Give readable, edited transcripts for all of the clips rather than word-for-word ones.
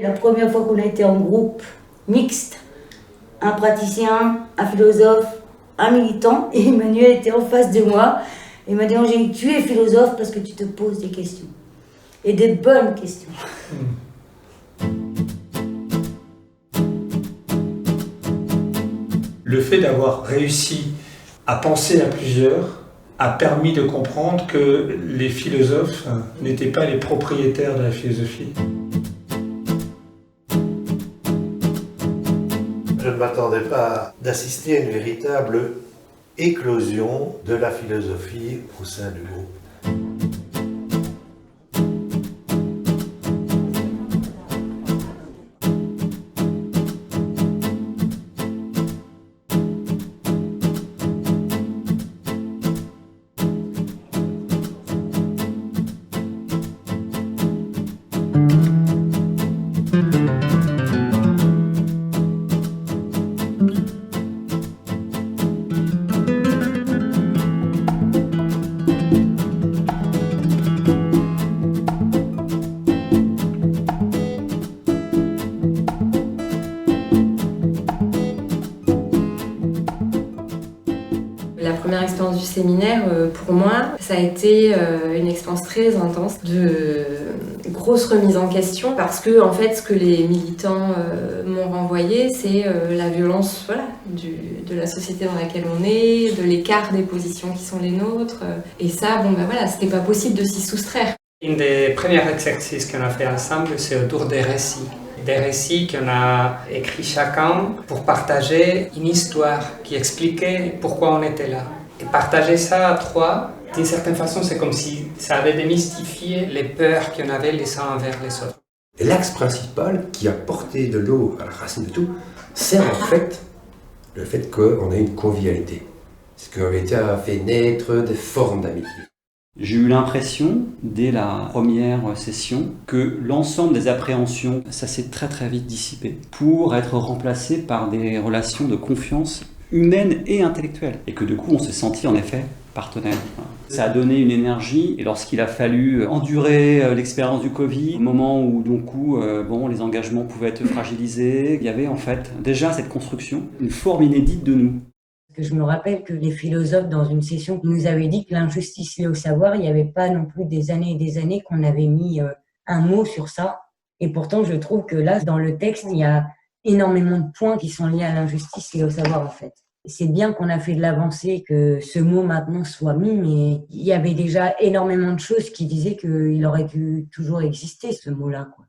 La première fois qu'on a été en groupe mixte, un praticien, un philosophe, un militant, et Emmanuel était en face de moi. Il m'a dit « Angélique, tu es philosophe parce que tu te poses des questions. Et des bonnes questions. » Le fait d'avoir réussi à penser à plusieurs a permis de comprendre que les philosophes n'étaient pas les propriétaires de la philosophie. Je ne m'attendais pas d'assister à une véritable éclosion de la philosophie au sein du groupe. La première expérience du séminaire, pour moi, ça a été une expérience très intense de grosse remise en question parce que, en fait, ce que les militants m'ont renvoyé, c'est la violence, voilà, de la société dans laquelle on est, de l'écart des positions qui sont les nôtres. Et ça, bon, ben voilà, c'était pas possible de s'y soustraire. Un des premiers exercices qu'on a fait ensemble, c'est autour des récits. Des récits qu'on a écrits chacun pour partager une histoire qui expliquait pourquoi on était là. Et partager ça à trois, d'une certaine façon, c'est comme si ça avait démystifié les peurs qu'on avait les uns envers les autres. Et l'axe principal qui a porté de l'eau à la racine de tout, c'est en fait le fait qu'on a une convivialité. Ce qui a fait naître des formes d'amitié. J'ai eu l'impression, dès la première session, que l'ensemble des appréhensions, ça s'est très très vite dissipé pour être remplacé par des relations de confiance humaine et intellectuelle. Et que du coup, on s'est senti en effet partenaire. Ça a donné une énergie, et lorsqu'il a fallu endurer l'expérience du Covid, au moment où du coup, les engagements pouvaient être fragilisés, il y avait en fait déjà cette construction, une forme inédite de nous. Je me rappelle que les philosophes, dans une session, nous avaient dit que l'injustice liée au savoir, il n'y avait pas non plus des années et des années qu'on avait mis un mot sur ça. Et pourtant, je trouve que là, dans le texte, il y a énormément de points qui sont liés à l'injustice liée au savoir, en fait. C'est bien qu'on a fait de l'avancée, que ce mot maintenant soit mis, mais il y avait déjà énormément de choses qui disaient qu'il aurait dû toujours exister, ce mot-là, quoi.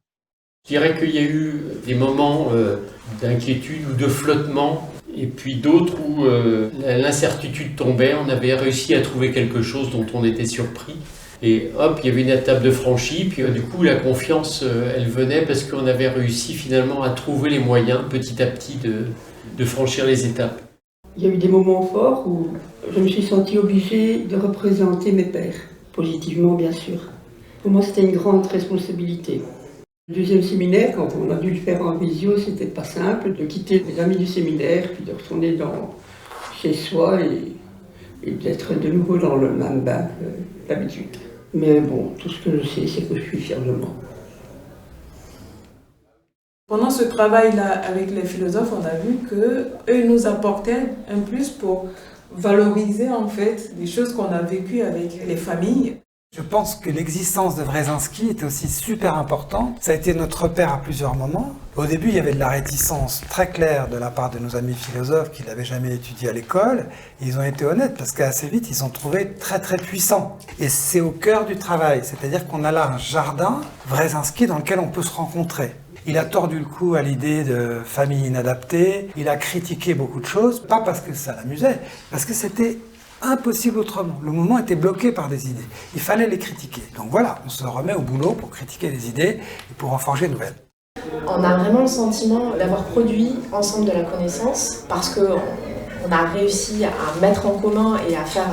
Je dirais qu'il y a eu des moments d'inquiétude ou de flottement, et puis d'autres où l'incertitude tombait, on avait réussi à trouver quelque chose dont on était surpris. Et hop, il y avait une étape de franchie, puis du coup la confiance, elle venait parce qu'on avait réussi finalement à trouver les moyens petit à petit de franchir les étapes. Il y a eu des moments forts où je me suis sentie obligée de représenter mes pairs, positivement bien sûr. Pour moi, c'était une grande responsabilité. Le deuxième séminaire, quand on a dû le faire en visio, c'était pas simple de quitter les amis du séminaire, puis de retourner chez soi et d'être de nouveau dans le même bain que d'habitude. Mais bon, tout ce que je sais, c'est que je suis fière de moi. Pendant ce travail-là avec les philosophes, on a vu qu'eux nous apportaient un plus pour valoriser en fait les choses qu'on a vécues avec les familles. Je pense que l'existence de Wresinski était aussi super importante. Ça a été notre repère à plusieurs moments. Au début, il y avait de la réticence très claire de la part de nos amis philosophes qui n'avaient jamais étudié à l'école. Ils ont été honnêtes parce qu'assez vite, ils ont trouvé très très puissant. Et c'est au cœur du travail, c'est-à-dire qu'on a là un jardin, Wresinski, dans lequel on peut se rencontrer. Il a tordu le cou à l'idée de famille inadaptée, il a critiqué beaucoup de choses, pas parce que ça l'amusait, parce que c'était impossible autrement. Le mouvement était bloqué par des idées. Il fallait les critiquer. Donc voilà, on se remet au boulot pour critiquer les idées et pour en forger de nouvelles. On a vraiment le sentiment d'avoir produit ensemble de la connaissance parce qu'on a réussi à mettre en commun et à faire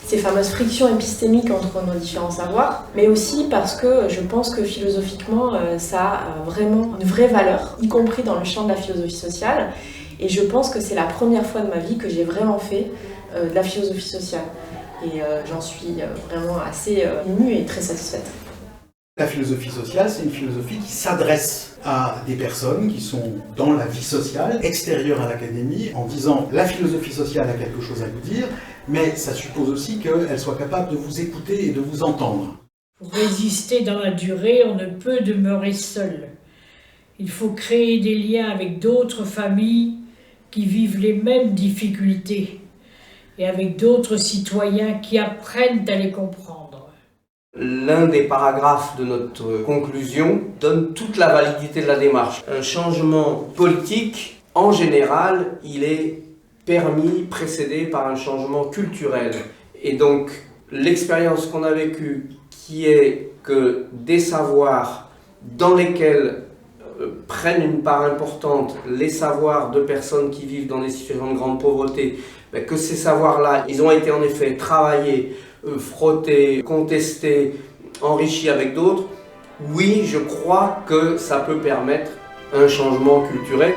ces fameuses frictions épistémiques entre nos différents savoirs, mais aussi parce que je pense que philosophiquement, ça a vraiment une vraie valeur, y compris dans le champ de la philosophie sociale. Et je pense que c'est la première fois de ma vie que j'ai vraiment fait de la philosophie sociale. Et j'en suis vraiment assez émue et très satisfaite. La philosophie sociale, c'est une philosophie qui s'adresse à des personnes qui sont dans la vie sociale, extérieures à l'académie, en disant la philosophie sociale a quelque chose à vous dire, mais ça suppose aussi qu'elle soit capable de vous écouter et de vous entendre. Pour résister dans la durée, on ne peut demeurer seul. Il faut créer des liens avec d'autres familles qui vivent les mêmes difficultés et avec d'autres citoyens qui apprennent à les comprendre. L'un des paragraphes de notre conclusion donne toute la validité de la démarche. Un changement politique, en général, il est permis, précédé par un changement culturel. Et donc, l'expérience qu'on a vécue, qui est que des savoirs dans lesquels prennent une part importante les savoirs de personnes qui vivent dans des situations de grande pauvreté, que ces savoirs-là, ils ont été en effet travaillés, frottés, contestés, enrichis avec d'autres, oui, je crois que ça peut permettre un changement culturel.